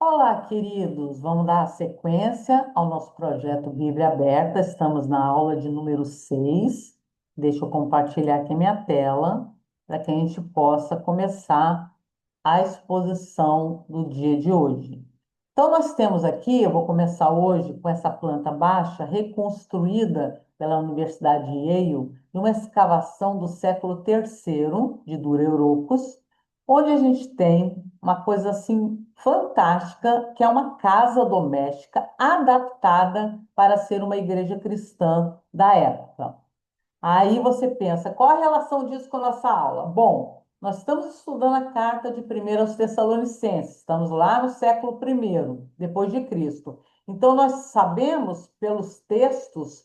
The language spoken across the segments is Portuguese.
Olá, queridos. Vamos dar sequência ao nosso projeto Bíblia Aberta. Estamos na aula de número 6. Deixa eu compartilhar aqui minha tela para que a gente possa começar a exposição do dia de hoje. Então, nós temos aqui, eu vou começar hoje com essa planta baixa reconstruída pela Universidade de Yale, numa escavação do século terceiro de Dura Europos, onde a gente tem uma coisa assim fantástica, que é uma casa doméstica adaptada para ser uma igreja cristã da época. Aí você pensa, qual a relação disso com a nossa aula? Bom, nós estamos estudando a carta de 1 aos Tessalonicenses, estamos lá no século I, depois de Cristo. Então, nós sabemos, pelos textos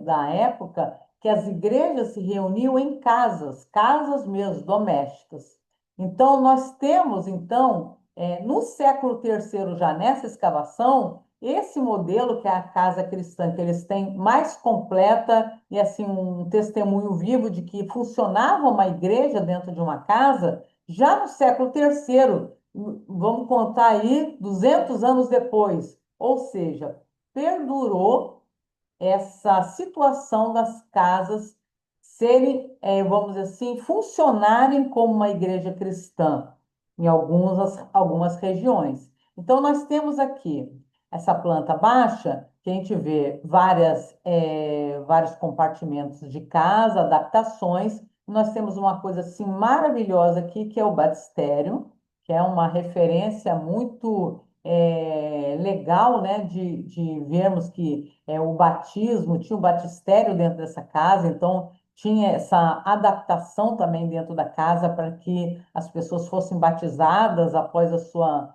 da época, que as igrejas se reuniam em casas, casas mesmo, domésticas. Então, nós temos, então, no século III, já nessa escavação, esse modelo, que é a casa cristã, que eles têm mais completa e assim um testemunho vivo de que funcionava uma igreja dentro de uma casa, já no século III, vamos contar aí 200 anos depois, ou seja, perdurou essa situação das casas serem, vamos dizer assim, funcionarem como uma igreja cristã em algumas regiões. Então, nós temos aqui essa planta baixa, que a gente vê vários compartimentos de casa, adaptações. Nós temos uma coisa assim maravilhosa aqui, que é o batistério, que é uma referência muito legal, né, de vermos que o batismo, tinha o batistério dentro dessa casa, então tinha essa adaptação também dentro da casa para que as pessoas fossem batizadas após a sua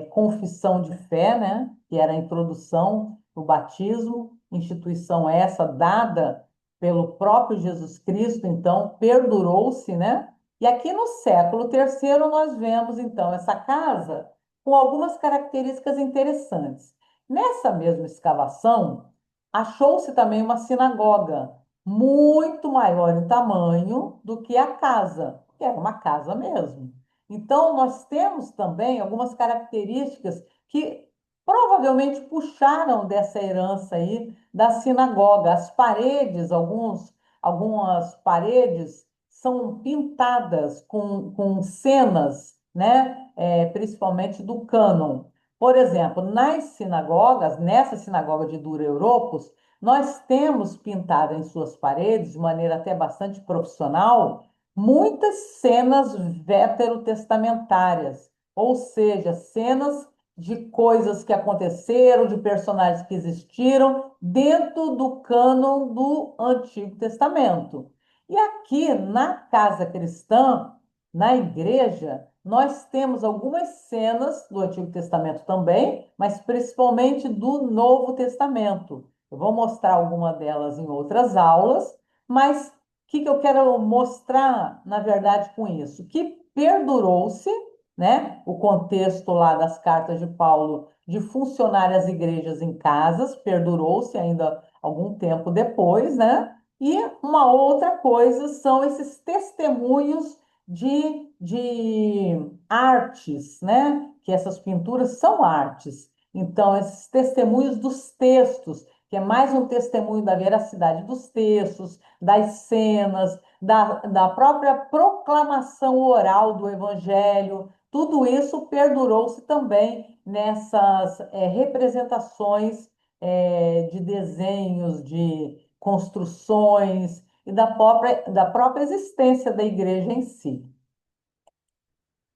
confissão de fé, né, que era a introdução do batismo, instituição essa dada pelo próprio Jesus Cristo, então perdurou-se, né? E aqui no século terceiro nós vemos então essa casa com algumas características interessantes. Nessa mesma escavação, achou-se também uma sinagoga, muito maior em tamanho do que a casa, que era uma casa mesmo. Então, nós temos também algumas características que provavelmente puxaram dessa herança aí da sinagoga. As paredes, algumas paredes são pintadas com cenas, né? Principalmente do cânon. Por exemplo, nas sinagogas, nessa sinagoga de Dura Europos, nós temos pintado em suas paredes, de maneira até bastante profissional, muitas cenas veterotestamentárias, ou seja, cenas de coisas que aconteceram, de personagens que existiram dentro do cânon do Antigo Testamento. E aqui na casa cristã, na igreja, nós temos algumas cenas do Antigo Testamento também, mas principalmente do Novo Testamento. Eu vou mostrar alguma delas em outras aulas, mas o que eu quero mostrar, na verdade, com isso? Que perdurou-se, né, o contexto lá das cartas de Paulo de funcionar as igrejas em casas, perdurou-se ainda algum tempo depois, né? E uma outra coisa são esses testemunhos de artes, né? Que essas pinturas são artes. Então, esses testemunhos dos textos, que é mais um testemunho da veracidade dos textos, das cenas, da própria proclamação oral do Evangelho, tudo isso perdurou-se também nessas representações de desenhos, de construções e da própria existência da igreja em si.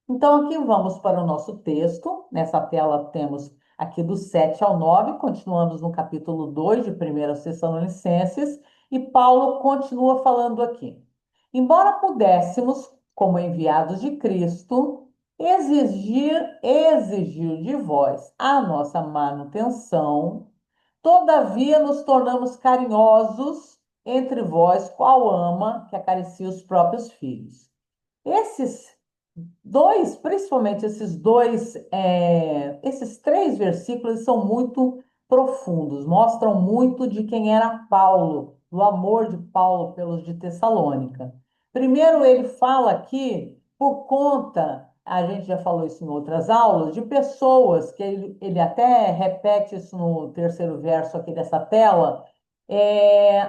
Então, aqui vamos para o nosso texto. Nessa tela temos aqui do 7 ao 9, continuamos no capítulo 2 de 1 Tessalonicenses, e Paulo continua falando aqui. Embora pudéssemos, como enviados de Cristo, exigir de vós a nossa manutenção, todavia nos tornamos carinhosos entre vós, qual ama que acaricia os próprios filhos. Esses dois, principalmente esses três versículos são muito profundos, mostram muito de quem era Paulo, do amor de Paulo pelos de Tessalônica. Primeiro, ele fala aqui por conta a gente já falou isso em outras aulas, de pessoas, que ele até repete isso no terceiro verso aqui dessa tela,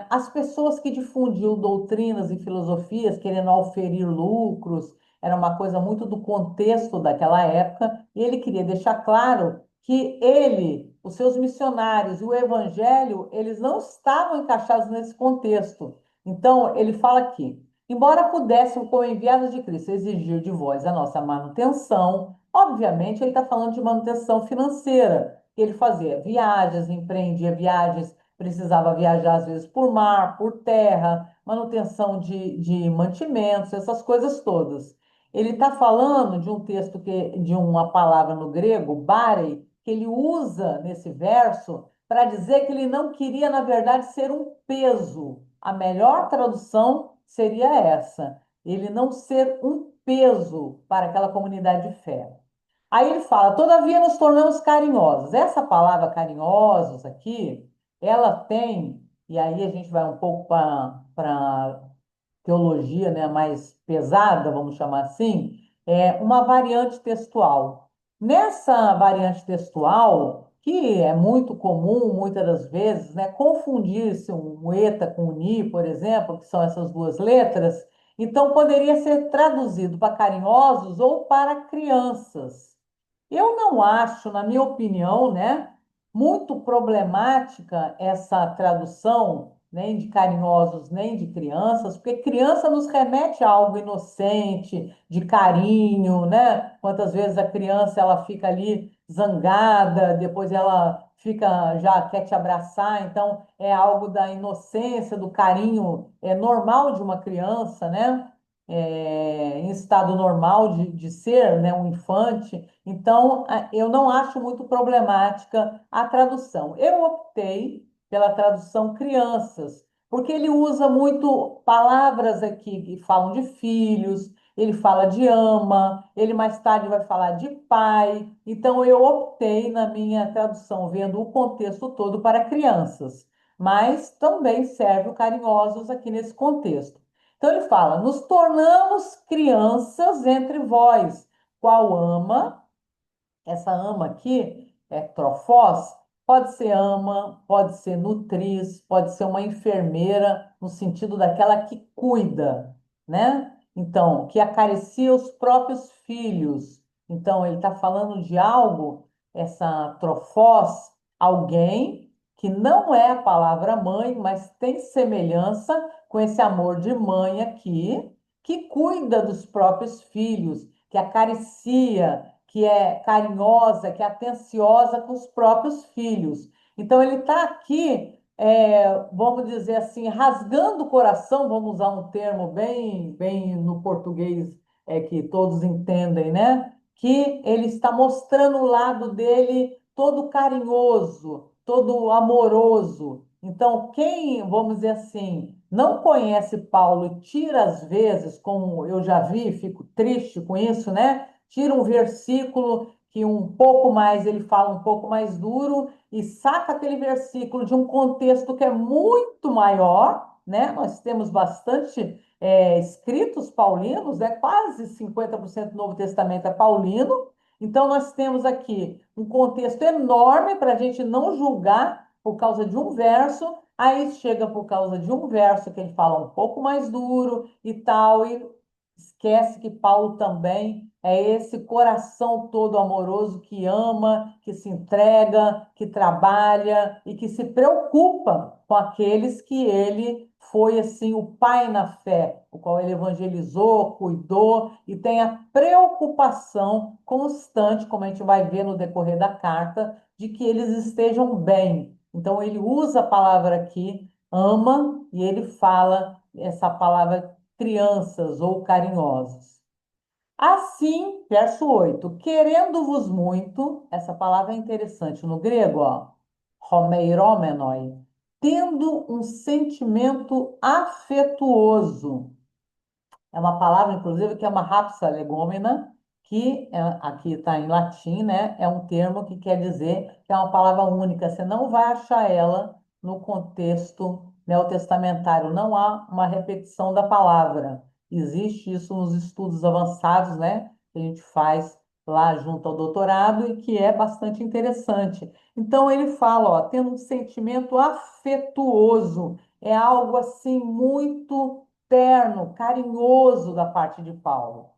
as pessoas que difundiam doutrinas e filosofias, querendo auferir lucros, era uma coisa muito do contexto daquela época, e ele queria deixar claro que ele, os seus missionários e o evangelho, eles não estavam encaixados nesse contexto. Então, ele fala aqui. Embora pudéssemos, como enviados de Cristo, exigir de vós a nossa manutenção, obviamente ele está falando de manutenção financeira. Ele fazia viagens, empreendia viagens, precisava viajar às vezes por mar, por terra, manutenção de mantimentos, essas coisas todas. Ele está falando de um texto de uma palavra no grego, barei, que ele usa nesse verso para dizer que ele não queria, na verdade, ser um peso. A melhor tradução seria essa: ele não ser um peso para aquela comunidade de fé. Aí ele fala, todavia nos tornamos carinhosos. Essa palavra carinhosos aqui, ela tem, e aí a gente vai um pouco para teologia, né, mais pesada, vamos chamar assim, uma variante textual. Nessa variante textual, que é muito comum, muitas das vezes, né, confundir-se um eta com um ni, por exemplo, que são essas duas letras, então poderia ser traduzido para carinhosos ou para crianças. Eu não acho, na minha opinião, né, muito problemática essa tradução, nem de carinhosos, nem de crianças, porque criança nos remete a algo inocente, de carinho, né? Quantas vezes a criança ela fica ali zangada, depois ela fica já quer te abraçar, então é algo da inocência, do carinho normal de uma criança, né? Em estado normal de ser, né, um infante. Então, eu não acho muito problemática a tradução. Eu optei pela tradução crianças, porque ele usa muito palavras aqui que falam de filhos, ele fala de ama, ele mais tarde vai falar de pai. Então, eu optei na minha tradução, vendo o contexto todo para crianças, mas também serve o carinhosos aqui nesse contexto. Então, ele fala: nos tornamos crianças entre vós, qual ama. Essa ama aqui é trofós, pode ser ama, pode ser nutriz, pode ser uma enfermeira, no sentido daquela que cuida, né? Então, que acaricia os próprios filhos. Então, ele está falando de algo, essa trofós, alguém que não é a palavra mãe, mas tem semelhança com esse amor de mãe aqui, que cuida dos próprios filhos, que acaricia, que é carinhosa, que é atenciosa com os próprios filhos. Então, ele está aqui, vamos dizer assim, rasgando o coração, vamos usar um termo bem no português que todos entendem, né? Que ele está mostrando o lado dele todo carinhoso, todo amoroso. Então, quem, vamos dizer assim, não conhece Paulo e tira às vezes, como eu já vi, fico triste com isso, né? Tira um versículo que um pouco mais ele fala um pouco mais duro e saca aquele versículo de um contexto que é muito maior, né? Nós temos bastante escritos paulinos, né? Quase 50% do Novo Testamento é paulino. Então, nós temos aqui um contexto enorme para a gente não julgar por causa de um verso, aí chega por causa de um verso que ele fala um pouco mais duro e tal, e esquece que Paulo também é esse coração todo amoroso que ama, que se entrega, que trabalha e que se preocupa com aqueles que ele foi assim o pai na fé, o qual ele evangelizou, cuidou e tem a preocupação constante, como a gente vai ver no decorrer da carta, de que eles estejam bem. Então ele usa a palavra aqui, ama, e ele fala essa palavra crianças ou carinhosos. Assim, verso 8, querendo-vos muito, essa palavra é interessante no grego, ó, homeiromenoi, tendo um sentimento afetuoso. É uma palavra, inclusive, que é uma rapsa legomena, que aqui está em latim, né? É um termo que quer dizer que é uma palavra única. Você não vai achar ela no contexto neotestamentário. Não há uma repetição da palavra. Existe isso nos estudos avançados, né? que a gente faz lá junto ao doutorado e que é bastante interessante. Então ele fala, ó, tendo um sentimento afetuoso, é algo assim muito terno, carinhoso da parte de Paulo.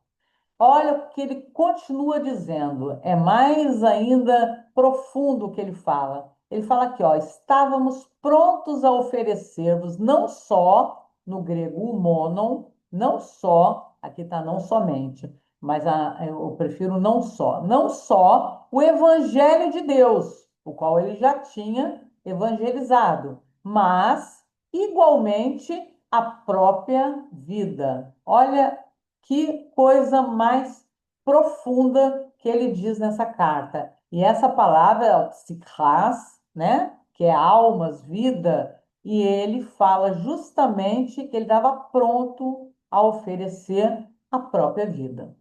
Olha o que ele continua dizendo, é mais ainda profundo o que ele fala. Ele fala aqui, ó, estávamos prontos a oferecer-vos não só, no grego, o monon, não só, aqui está não somente, mas eu prefiro não só, não só o evangelho de Deus, o qual ele já tinha evangelizado, mas igualmente a própria vida. Olha que coisa mais profunda que ele diz nessa carta. E essa palavra é o psikhas, né? Que é almas, vida, e ele fala justamente que ele estava pronto a oferecer a própria vida.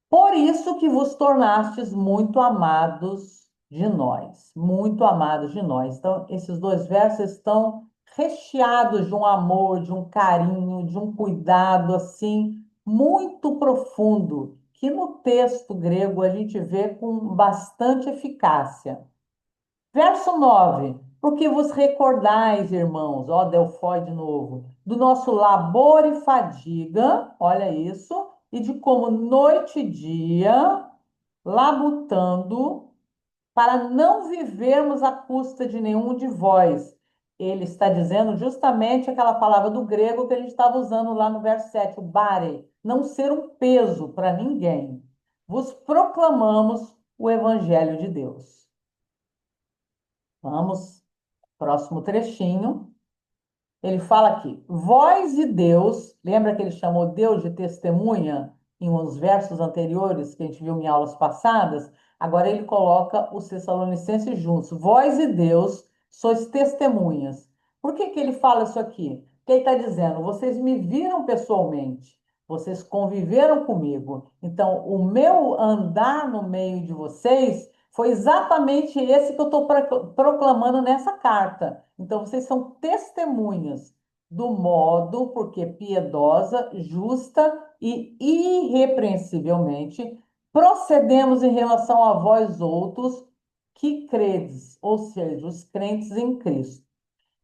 Por isso que vos tornastes muito amados de nós, muito amados de nós. Então, esses dois versos estão recheados de um amor, de um carinho, de um cuidado assim muito profundo, que no texto grego a gente vê com bastante eficácia. Verso 9. Porque vos recordais, irmãos, ó, Delfói de novo, do nosso labor e fadiga, olha isso, e de como noite e dia, labutando, para não vivermos à custa de nenhum de vós. Ele está dizendo justamente aquela palavra do grego que a gente estava usando lá no verso 7, o bare, não ser um peso para ninguém. Vos proclamamos o evangelho de Deus. Vamos, próximo trechinho. Ele fala aqui, vós e Deus, lembra que ele chamou Deus de testemunha em uns versos anteriores que a gente viu em aulas passadas? Agora ele coloca os Tessalonicenses juntos. Vós e Deus sois testemunhas. Por que que ele fala isso aqui? Porque ele está dizendo, vocês me viram pessoalmente, vocês conviveram comigo. Então, o meu andar no meio de vocês foi exatamente esse que eu estou proclamando nessa carta. Então, vocês são testemunhas do modo, porque piedosa, justa e irrepreensivelmente procedemos em relação a vós outros que credes, ou seja, os crentes em Cristo.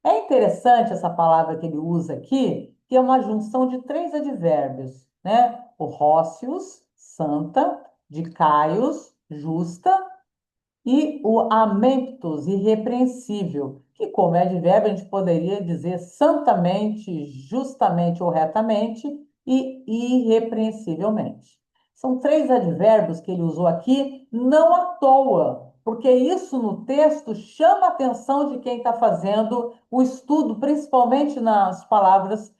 É interessante essa palavra que ele usa aqui, que é uma junção de três advérbios, né? O rócius, santa, de Caius, justa, e o amentos, irrepreensível, que como é advérbio a gente poderia dizer santamente, justamente ou retamente e irrepreensivelmente. São três advérbios que ele usou aqui, não à toa, porque isso no texto chama a atenção de quem está fazendo o estudo, principalmente nas palavras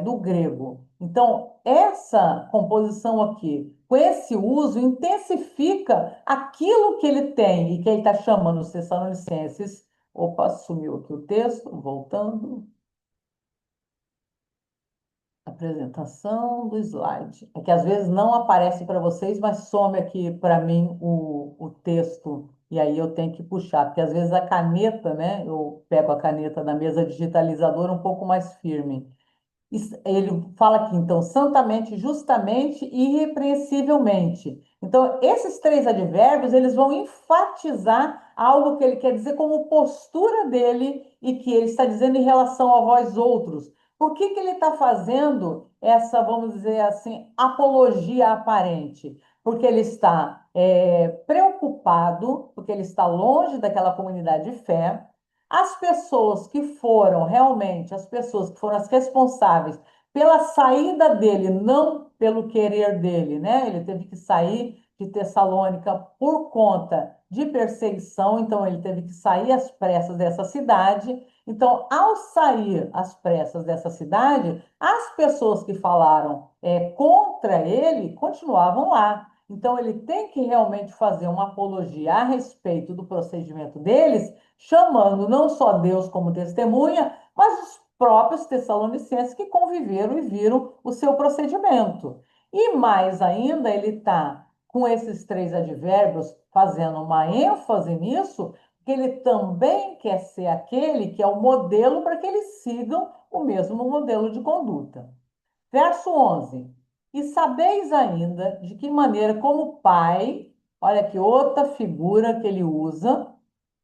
do grego. Então, essa composição aqui, com esse uso, intensifica aquilo que ele tem e que ele está chamando os Tessalonicenses. Opa, sumiu aqui o texto, voltando. Apresentação do slide. É que às vezes não aparece para vocês, mas some aqui para mim o texto, e aí eu tenho que puxar, porque às vezes a caneta, né? Eu pego a caneta da mesa digitalizadora um pouco mais firme. Ele fala aqui, então, santamente, justamente e irrepreensivelmente. Então, esses três advérbios, eles vão enfatizar algo que ele quer dizer como postura dele e que ele está dizendo em relação a vós outros. Por que que ele está fazendo essa, vamos dizer assim, apologia aparente? Porque ele está preocupado, porque ele está longe daquela comunidade de fé, as pessoas que foram realmente, as pessoas que foram as responsáveis pela saída dele, não pelo querer dele, né? Ele teve que sair de Tessalônica por conta de perseguição, então ele teve que sair às pressas dessa cidade. Então, ao sair às pressas dessa cidade, as pessoas que falaram contra ele continuavam lá. Então, ele tem que realmente fazer uma apologia a respeito do procedimento deles, chamando não só Deus como testemunha, mas os próprios tessalonicenses que conviveram e viram o seu procedimento. E mais ainda, ele está com esses três advérbios fazendo uma ênfase nisso, que ele também quer ser aquele que é o modelo para que eles sigam o mesmo modelo de conduta. Verso 11. E sabeis ainda de que maneira, como pai, olha que outra figura que ele usa,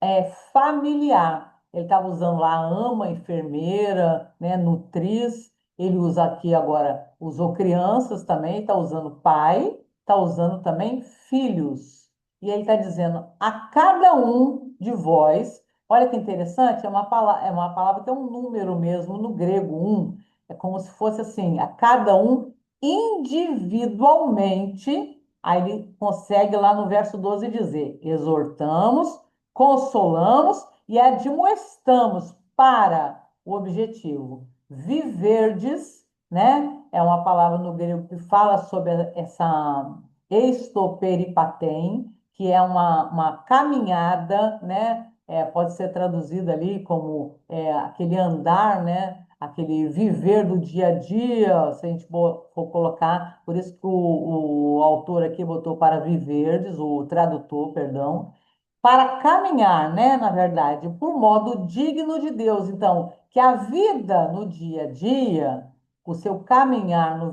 é familiar. Ele estava usando lá ama, enfermeira, né, nutriz. Ele usa aqui agora, usou crianças também, está usando pai, está usando também filhos. E ele está dizendo a cada um de vós, olha que interessante, é uma palavra que é um número mesmo, no grego, um. É como se fosse assim, a cada um individualmente. Aí ele consegue lá no verso 12 dizer: exortamos, consolamos e admoestamos para o objetivo. Viverdes, né? É uma palavra no grego que fala sobre essa estoperipatem, que é uma caminhada, né? Pode ser traduzida ali como aquele andar, né? Aquele viver do dia a dia, se a gente for colocar, por isso que o autor aqui botou para viverdes, o tradutor, perdão, para caminhar, né, na verdade, por modo digno de Deus. Então, que a vida no dia a dia, o seu caminhar no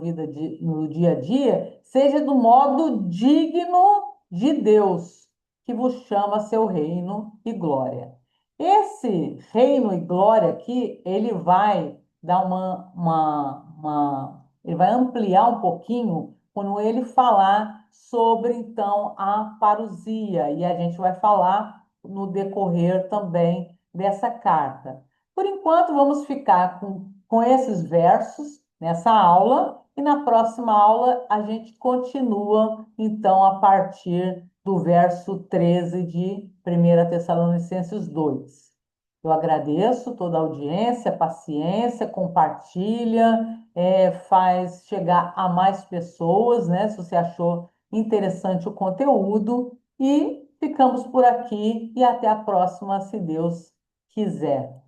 dia a dia, seja do modo digno de Deus, que vos chama seu reino e glória. Esse reino e glória aqui, ele vai dar ele vai ampliar um pouquinho quando ele falar sobre, então, a parousia, e a gente vai falar no decorrer também dessa carta. Por enquanto, vamos ficar com esses versos nessa aula, e na próxima aula a gente continua, então, a partir do verso 13 de 1 Tessalonicenses 2. Eu agradeço toda a audiência, paciência, compartilha, faz chegar a mais pessoas, né? Se você achou interessante o conteúdo. E ficamos por aqui e até a próxima, se Deus quiser.